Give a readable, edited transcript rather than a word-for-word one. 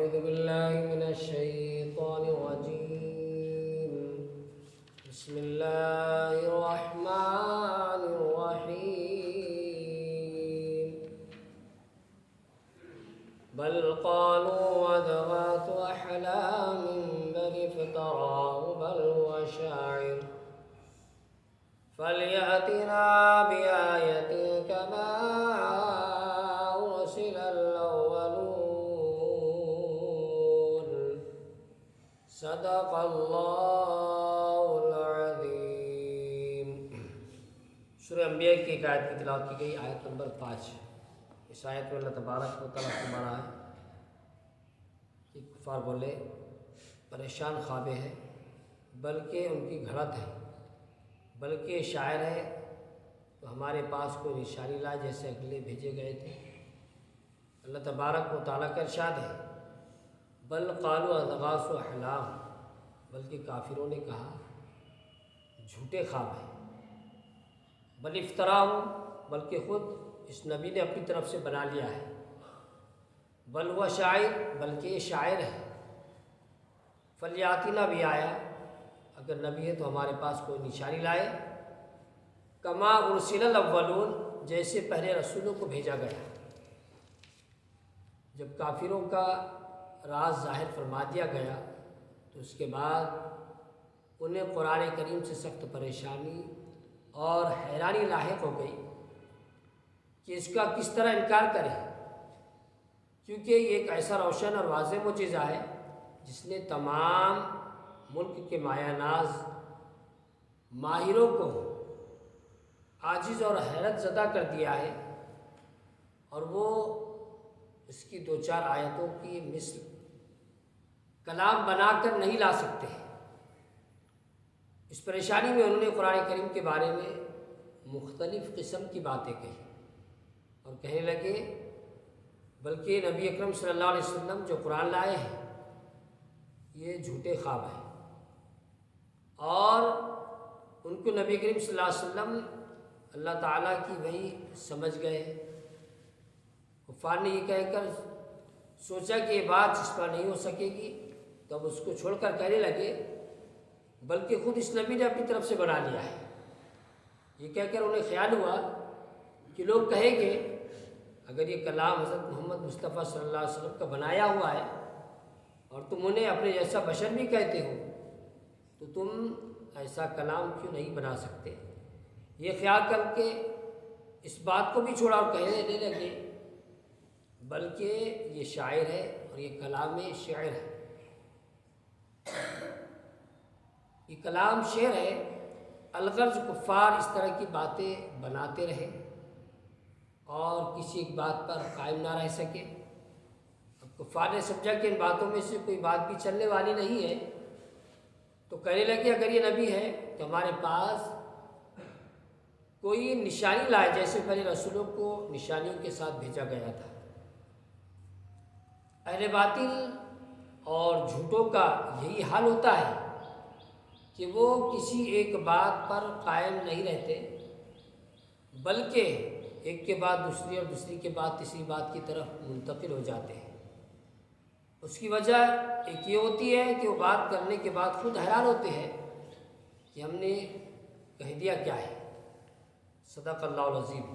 أعوذ بالله من الشيطان الرجيم بسم الله الرحمن الرحيم بل قالوا أضغاث أحلام بل افتراه بل هو شاعر فليأتنا بآية كما أرسل الأولون صدق اللہ العظیم۔ سورہ انبیاء کی ایک آیت کی تلاوت کی گئی، آیت نمبر 5۔ اس آیت میں اللہ تبارک و تعالیٰ فرما ہے کہ کفار بولے پریشان خوابے ہیں، بلکہ ان کی گھڑت ہے، بلکہ شاعر ہے تو ہمارے پاس کوئی نشانی لائے جیسے اگلے بھیجے گئے تھے۔ اللہ تبارک و تعالیٰ کا ارشاد ہے بل قالوا اضغاث احلام، بلکہ کافروں نے کہا جھوٹے خواب ہیں، بل افتراہ، بلکہ خود اس نبی نے اپنی طرف سے بنا لیا ہے، بل ہوا شاعر، بلکہ یہ شاعر ہے۔ فلیاتنا بھی آیا، اگر نبی ہے تو ہمارے پاس کوئی نشانی لائے، کما ارسل الاولون، جیسے پہلے رسولوں کو بھیجا گیا۔ جب کافروں کا راز ظاہر فرما دیا گیا تو اس کے بعد انہیں قرآن کریم سے سخت پریشانی اور حیرانی لاحق ہو گئی کہ اس کا کس طرح انکار کریں، کیونکہ یہ ایک ایسا روشن اور واضح معجزہ ہے جس نے تمام ملک کے مایہ ناز ماہروں کو عاجز اور حیرت زدہ کر دیا ہے، اور وہ اس کی 2-4 آیتوں کی مثل کلام بنا کر نہیں لا سکتے۔ اس پریشانی میں انہوں نے قرآن کریم کے بارے میں مختلف قسم کی باتیں کہی اور کہنے لگے بلکہ نبی اکرم صلی اللہ علیہ وسلم جو قرآن لائے ہیں یہ جھوٹے خواب ہیں، اور ان کو نبی کریم صلی اللہ علیہ وسلم اللہ تعالیٰ کی وحی سمجھ گئے۔ کفار نے یہ کہہ کر سوچا کہ یہ بات اس پر نہیں ہو سکے گی، تب اس کو چھوڑ کر کہنے لگے بلکہ خود اس نبی نے اپنی طرف سے بنا لیا ہے۔ یہ کہہ کر انہیں خیال ہوا کہ لوگ کہیں گے اگر یہ کلام حضرت محمد مصطفیٰ صلی اللہ علیہ وسلم کا بنایا ہوا ہے اور تم انہیں اپنے جیسا بشر بھی کہتے ہو تو تم ایسا کلام کیوں نہیں بنا سکتے۔ یہ خیال کر کے اس بات کو بھی چھوڑا اور کہنے لگے بلکہ یہ شاعر ہے اور یہ کلام شعر ہے، یہ کلام شعر ہے۔ الغرض کفار اس طرح کی باتیں بناتے رہے اور کسی ایک بات پر قائم نہ رہ سکے۔ اب کفار نے سمجھا کہ ان باتوں میں سے کوئی بات بھی چلنے والی نہیں ہے، تو کہنے لگے اگر یہ نبی ہے تو ہمارے پاس کوئی نشانی لائے جیسے پہلے رسولوں کو نشانیوں کے ساتھ بھیجا گیا تھا۔ اہل باطل اور جھوٹوں کا یہی حال ہوتا ہے کہ وہ کسی ایک بات پر قائم نہیں رہتے، بلکہ ایک کے بعد دوسری اور دوسری کے بعد تیسری بات کی طرف منتقل ہو جاتے ہیں۔ اس کی وجہ ایک یہ ہوتی ہے کہ وہ بات کرنے کے بعد خود حیران ہوتے ہیں کہ ہم نے کہہ دیا کیا ہے۔ صدق اللہ العظیم۔